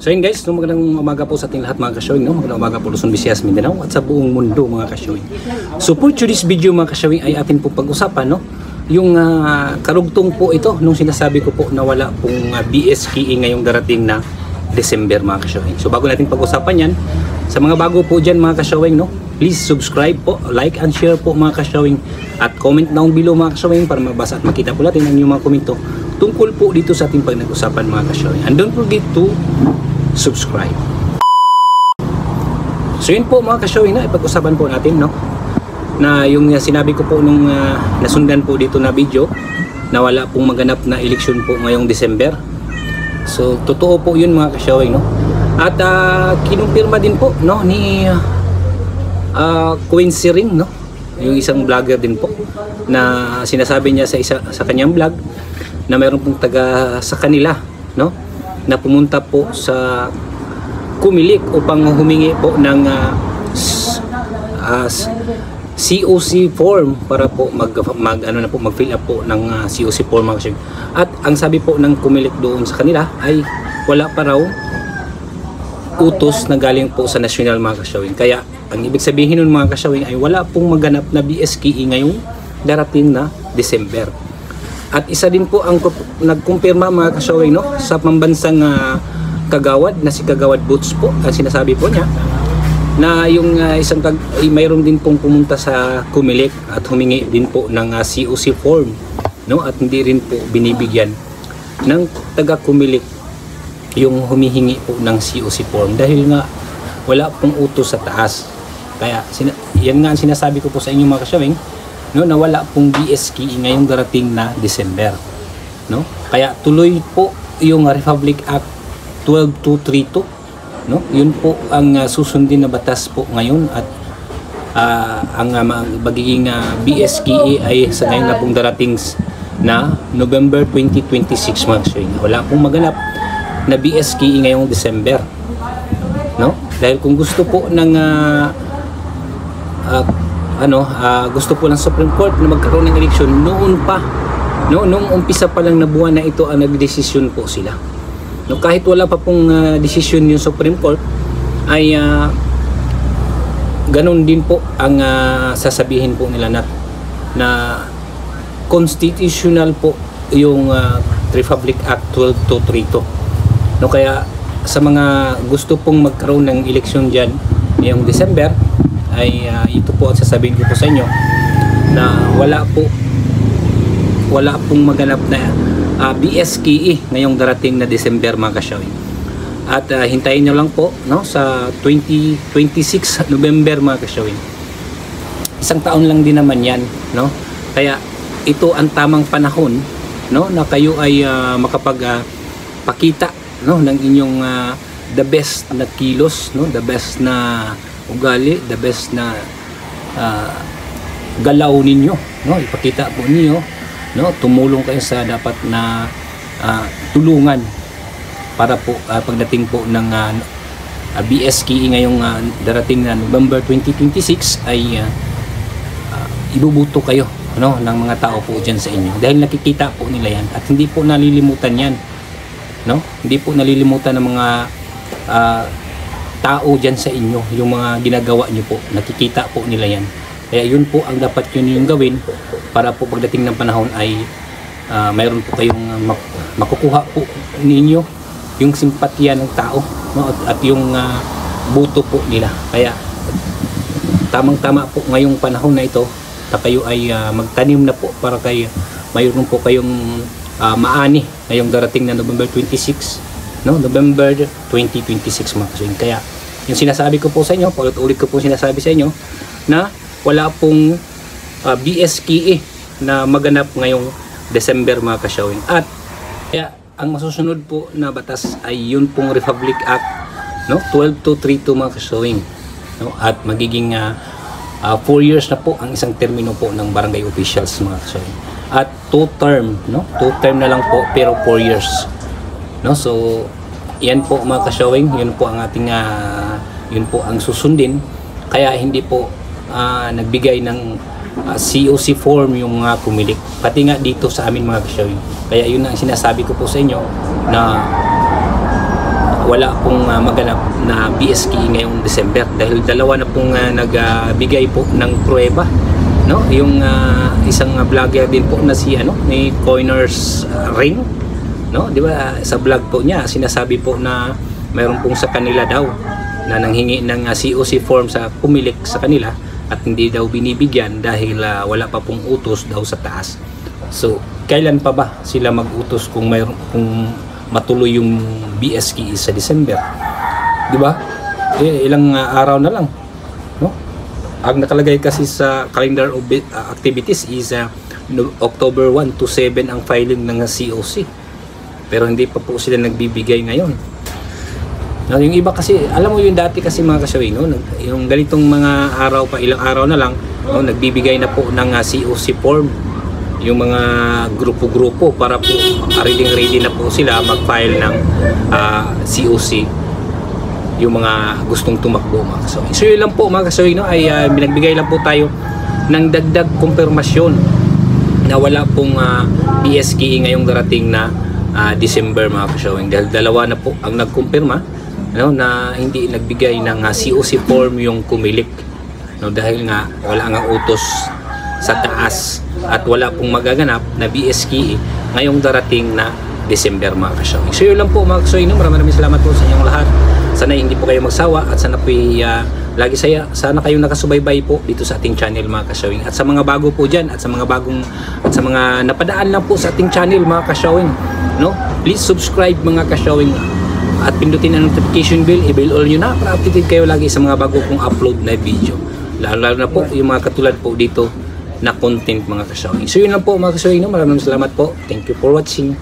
So yun guys, magandang umaga po sa ating lahat mga ka-showing, magandang umaga po Luzon, Visayas, Mindanao at sa buong mundo mga ka-showing. So for today's video mga ka-showing ay atin po pag-usapan yung karugtong po ito nung sinasabi ko po na wala pong BSKE ngayong darating na December mga ka-showing. So bago natin pag-usapan yan, sa mga bago po dyan mga ka-showing, please subscribe po, like and share po mga ka-showing at comment down below mga ka-showing para mabasa at makita po natin ang inyong mga komento tungkol po dito sa ating pag-usapan mga ka-showing. And don't forget to subscribe. So yun po mga ka-showing na ipag-usapan po natin na yung sinabi ko po nung nasundan po dito na video na wala pong maganap na eleksyon po ngayong December. So totoo po yun mga ka-showing at kinumpirma din po ni Queen Siring yung isang vlogger din po na sinasabi niya sa kanyang vlog na mayroon pong taga sa kanila na pumunta po sa Kumilik upang humingi po ng COC form para po mag-fill up po ng COC form. At ang sabi po ng Kumilik doon sa kanila ay wala pa raw utos na galing po sa national mga ka-showing. Kaya ang ibig sabihin nun mga ka-showing ay wala pong maganap na BSKE ngayong darating na December. At isa din po ang nagkumpirma mga ka-showing sa pambansang kagawad na si Kagawad Boots po, ang sinasabi po niya na yung mayroon din pong pumunta sa Kumilik at humingi din po ng COC form at hindi rin po binibigyan ng taga Kumilik yung humihingi po ng COC form dahil nga wala pong utos sa taas. Kaya yan nga ang sinasabi ko po sa inyo mga ka-showing na wala pong BSKE ngayong darating na December. Kaya tuloy po yung Republic Act 12232. Yun po ang susundin na batas po ngayon at ang magiging BSKE ay sa ngayon na pong darating na November 2026 mga ka-showing. Wala pong maganap na BSKE ngayong December. Dahil kung gusto po ng gusto po ng Supreme Court na magkaroon ng eleksyon noon pa, nung umpisa pa lang na buwan na ito ang nagdesisyon po sila. Kahit wala pa pong desisyon yung Supreme Court ay ganun din po ang sasabihin po nila na constitutional po yung Republic Act 12232. Kaya sa mga gusto pong magkaroon ng eleksyon dyan ngayong December ay ito po ang sasabihin ko po sa inyo na wala pong maganap na BSKE ngayong darating na December mga ka-showing. At hintayin nyo lang po sa 2026 November mga ka-showing. Isang taon lang din naman yan. Kaya ito ang tamang panahon na kayo ay makapagpakita ng inyong the best na kilos, the best na ugali, the best na galaw ninyo, ipakita po niyo, tumulong kayo sa dapat na tulungan para po pagdating po ng BSKE ngayong darating na November 2026 ay ibubuto kayo ng mga tao po dyan sa inyo dahil nakikita po nila yan at hindi po nalilimutan yan. Hindi po nalilimutan ng mga tao dyan sa inyo yung mga ginagawa nyo po, nakikita po nila yan. Kaya yun po ang dapat yung gawin para po pagdating ng panahon ay mayroon po kayong makukuha po ninyo yung simpatya ng tao at yung buto po nila. Kaya tamang-tama po ngayong panahon na ito na kayo ay magtanim na po para kayo mayroon po kayong maani ngayong darating na November 26 November 2026 mga ka-showing. Kaya yung sinasabi ko po sa inyo, paulit-ulit ko po sinasabi sa inyo na wala pong BSKE na maganap ngayong December mga ka-showing. At kaya ang masusunod po na batas ay yun pong Republic Act 12232 mga ka-showing. At magiging 4 years na po ang isang termino po ng barangay officials mga ka-showing. At 2 term na lang po pero 4 years. So yan po mga ka-showing, yun po ang ating yun po ang susundin. Kaya hindi po nagbigay ng COC form yung Kumilik, pati nga dito sa amin mga ka-showing. Kaya yun ang sinasabi ko po sa inyo na wala pong maganap na BSKE ngayong December dahil dalawa na pong nagbigay po ng pruweba, no? Yung isang vlogger din po na si ni Coiners Ring, no? Di ba sa vlog po niya sinasabi po na mayroon pong sa kanila daw na nanghingi ng COC form sa pumilik sa kanila at hindi daw binibigyan dahil wala pa pong utos daw sa taas. So, kailan pa ba sila mag-utos kung matuloy yung BSKE sa December? Di ba? Ilang araw na lang, no? Ang nakalagay kasi sa calendar of activities is October 1 to 7 ang filing ng COC. Pero hindi pa po sila nagbibigay ngayon. No, yung iba kasi, alam mo yung dati kasi mga kasaway, no? Yung ganitong mga araw pa, ilang araw na lang, no? Nagbibigay na po ng COC form yung mga grupo-grupo para po ready na po sila mag-file ng COC yung mga gustong tumakbo mga kasaway. So yun lang po mga kasaway, no? Ay binagbigay lang po tayo ng dagdag kumpirmasyon na wala pong BSKE ngayong darating na December mga kasaway, dahil dalawa na po ang nagkumpirma, no, na hindi nagbigay ng COC form yung kumilik, no, dahil nga wala nga utos sa taas at wala pong magaganap na BSKE ngayong darating na December mga kasawing. So yun lang po mga kasawing, no? Maraming salamat po sa inyong lahat. Sana hindi po kayo magsawa at sana po lagi sana kayong nakasubaybay po dito sa ating channel mga kasawing. At sa mga bago po dyan at sa mga napadaan lang po sa ating channel mga kasawing, no? Please subscribe mga kasawing at pindutin ang notification bell, i-bell all nyo na para updated kayo lagi sa mga bago kong upload na video, lalo na po yung mga katulad po dito na content mga kasawing. So yun lang po mga kasawing, no? Maraming salamat po. Thank you for watching.